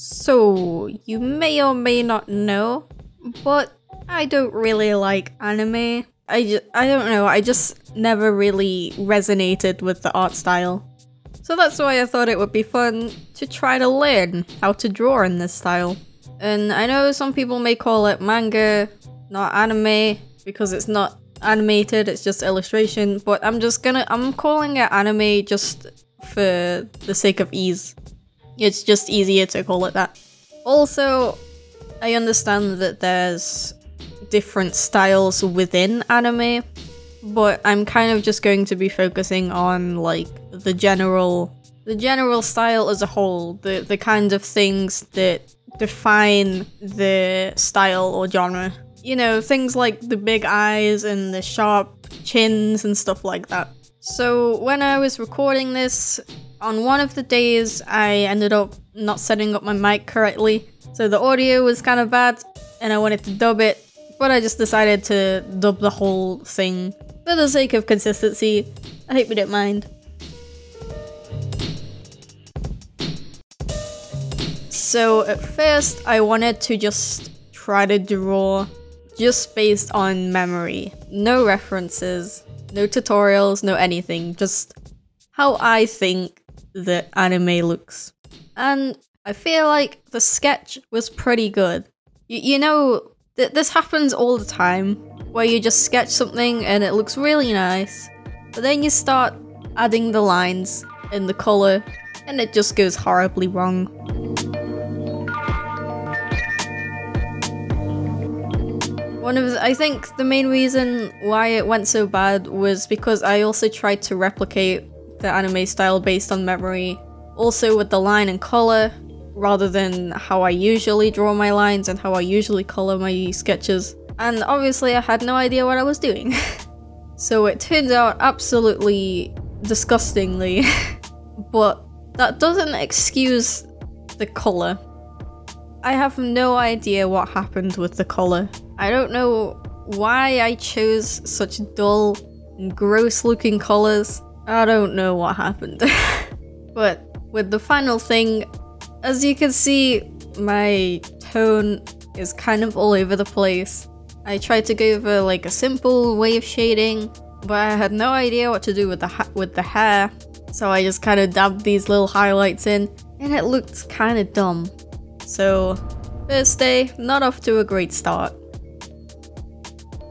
So, you may or may not know, but I don't really like anime. I don't know, I just never really resonated with the art style. So that's why I thought it would be fun to try to learn how to draw in this style. And I know some people may call it manga, not anime, because it's not animated, it's just illustration, but I'm calling it anime just for the sake of ease. It's just easier to call it that. Also, I understand that there's different styles within anime, but I'm kind of just going to be focusing on like the general style as a whole, the kind of things that define the style or genre. You know, things like the big eyes and the sharp chins and stuff like that. So when I was recording this, on one of the days I ended up not setting up my mic correctly, so the audio was kind of bad and I wanted to dub it, but I just decided to dub the whole thing for the sake of consistency. I hope you don't mind. So at first I wanted to just try to draw just based on memory. No references, no tutorials, no anything, just how I think that anime looks. And I feel like the sketch was pretty good. You know, this happens all the time, where you just sketch something and it looks really nice, but then you start adding the lines and the color, and it just goes horribly wrong. I think the main reason why it went so bad was because I also tried to replicate the anime style based on memory, also with the line and color, rather than how I usually draw my lines and how I usually color my sketches. And obviously I had no idea what I was doing. So it turned out absolutely disgustingly, but that doesn't excuse the color. I have no idea what happened with the color. I don't know why I chose such dull and gross looking colors. I don't know what happened. But with the final thing, as you can see, my tone is kind of all over the place. I tried to go for like a simple way of shading, but I had no idea what to do with the hair. So I just kind of dabbed these little highlights in, and it looked kind of dumb. So, first day, not off to a great start.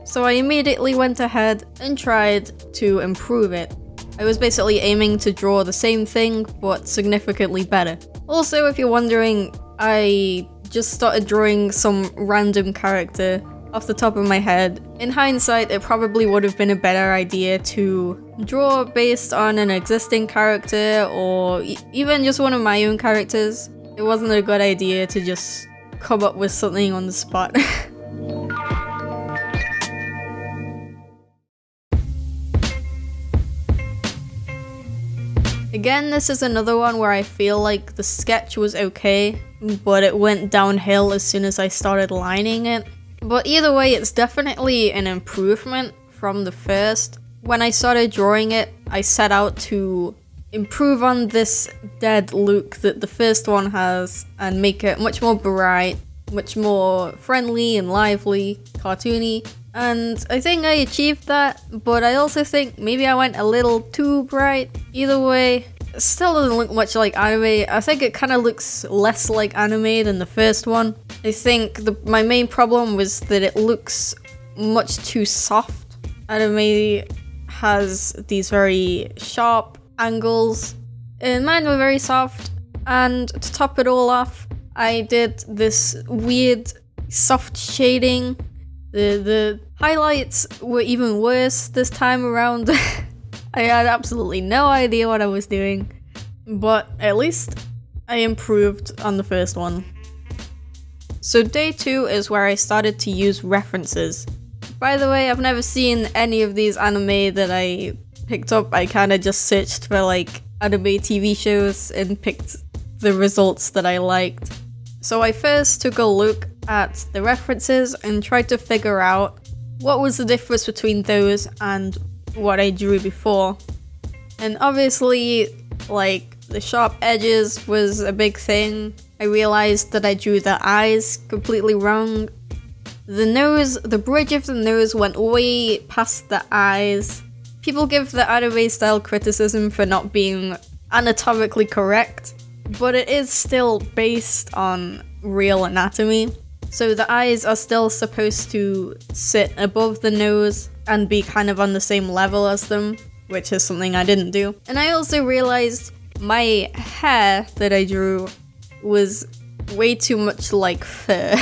So I immediately went ahead and tried to improve it. I was basically aiming to draw the same thing, but significantly better. Also, if you're wondering, I just started drawing some random character off the top of my head. In hindsight, it probably would have been a better idea to draw based on an existing character, or even just one of my own characters. It wasn't a good idea to just come up with something on the spot. Again, this is another one where I feel like the sketch was okay, but it went downhill as soon as I started lining it. But either way, it's definitely an improvement from the first. When I started drawing it, I set out to improve on this dead look that the first one has and make it much more bright, much more friendly and lively, cartoony. And I think I achieved that, but I also think maybe I went a little too bright. Either way, it still doesn't look much like anime. I think it kind of looks less like anime than the first one. I think my main problem was that it looks much too soft. Anime has these very sharp angles, and mine were very soft. And to top it all off, I did this weird soft shading. The highlights were even worse this time around. I had absolutely no idea what I was doing, but at least I improved on the first one. So day 2 is where I started to use references. By the way, I've never seen any of these anime that I picked up. I kind of just searched for like anime TV shows and picked the results that I liked. So I first took a look at the references and tried to figure out what was the difference between those and what I drew before. And obviously, like, the sharp edges was a big thing. I realized that I drew the eyes completely wrong. The nose, the bridge of the nose went way past the eyes. People give the anime style criticism for not being anatomically correct, but it is still based on real anatomy. So the eyes are still supposed to sit above the nose and be kind of on the same level as them, which is something I didn't do. And I also realized my hair that I drew was way too much like fur.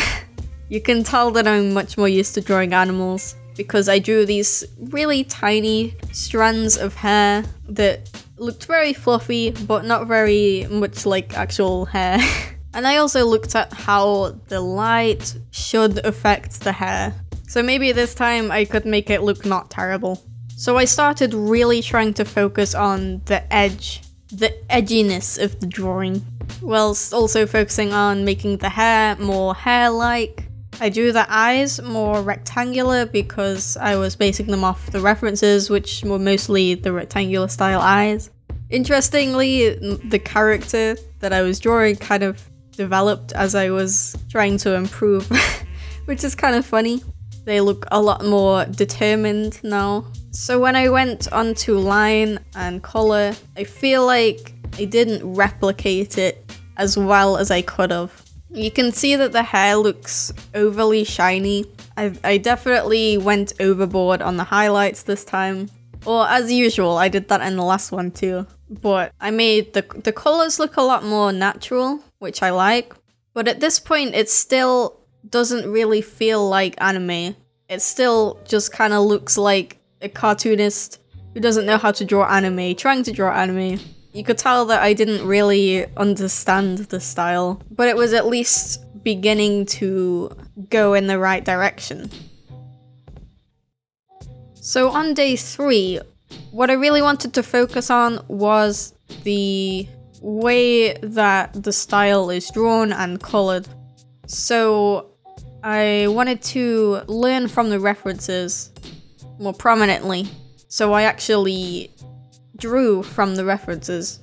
You can tell that I'm much more used to drawing animals because I drew these really tiny strands of hair that looked very fluffy but not very much like actual hair. And I also looked at how the light should affect the hair. So maybe this time I could make it look not terrible. So I started really trying to focus on the edge, the edginess of the drawing, whilst also focusing on making the hair more hair-like. I drew the eyes more rectangular because I was basing them off the references, which were mostly the rectangular style eyes. Interestingly, the character that I was drawing kind of developed as I was trying to improve, which is kind of funny. They look a lot more determined now. So when I went onto line and color, I feel like I didn't replicate it as well as I could have. You can see that the hair looks overly shiny. I definitely went overboard on the highlights this time. Or as usual, I did that in the last one too. But I made the colors look a lot more natural, which I like. But at this point, it still doesn't really feel like anime. It still just kind of looks like a cartoonist who doesn't know how to draw anime, trying to draw anime. You could tell that I didn't really understand the style, but it was at least beginning to go in the right direction. So on day 3, what I really wanted to focus on was the way that the style is drawn and colored. So I wanted to learn from the references more prominently. So I actually drew from the references.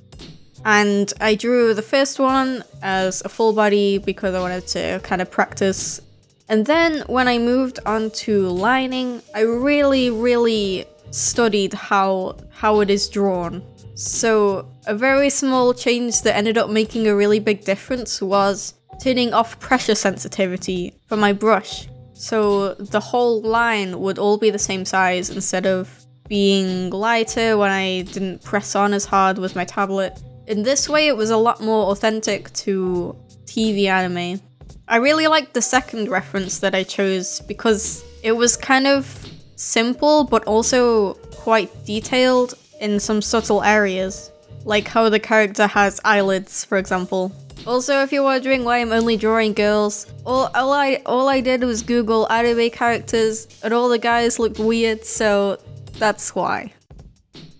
And I drew the first one as a full body because I wanted to kind of practice. And then when I moved on to lining, I really studied how it is drawn. So a very small change that ended up making a really big difference was turning off pressure sensitivity for my brush. So the whole line would all be the same size instead of being lighter when I didn't press on as hard with my tablet. In this way, it was a lot more authentic to TV anime. I really liked the second reference that I chose because it was kind of simple but also quite detailed in some subtle areas, like how the character has eyelids, for example. Also, if you're wondering why I'm only drawing girls, all I did was Google anime characters and all the guys looked weird, so that's why.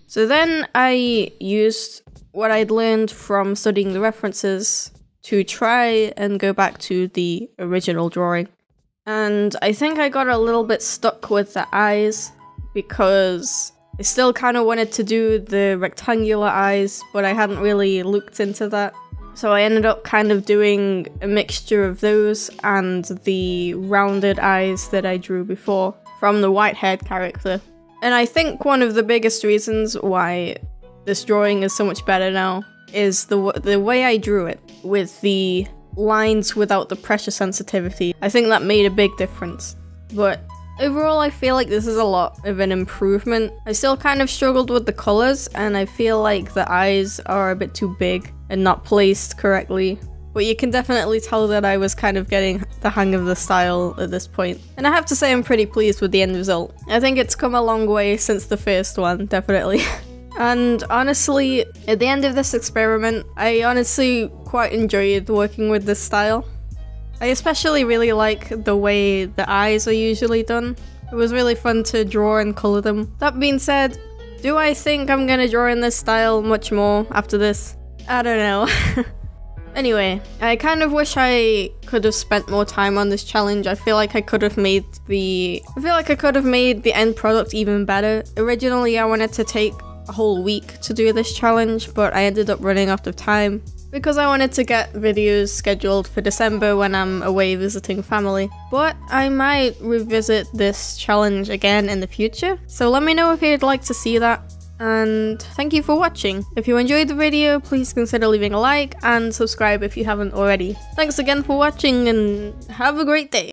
So then I used what I'd learned from studying the references to try and go back to the original drawing. And I think I got a little bit stuck with the eyes because I still kind of wanted to do the rectangular eyes, but I hadn't really looked into that. So I ended up kind of doing a mixture of those and the rounded eyes that I drew before from the white-haired character. And I think one of the biggest reasons why this drawing is so much better now is the way I drew it, with the lines without the pressure sensitivity. I think that made a big difference. But overall, I feel like this is a lot of an improvement. I still kind of struggled with the colors, and I feel like the eyes are a bit too big and not placed correctly. But you can definitely tell that I was kind of getting the hang of the style at this point. And I have to say I'm pretty pleased with the end result. I think it's come a long way since the first one, definitely. And honestly, at the end of this experiment, I honestly quite enjoyed working with this style. I especially really like the way the eyes are usually done. It was really fun to draw and color them. That being said, do I think I'm gonna draw in this style much more after this? I don't know. Anyway, I kind of wish I could have spent more time on this challenge. I feel like I could have made the end product even better. Originally, I wanted to take a whole week to do this challenge, but I ended up running out of time. because I wanted to get videos scheduled for December when I'm away visiting family. But I might revisit this challenge again in the future, so let me know if you'd like to see that. And thank you for watching. If you enjoyed the video, please consider leaving a like and subscribe if you haven't already. Thanks again for watching and have a great day!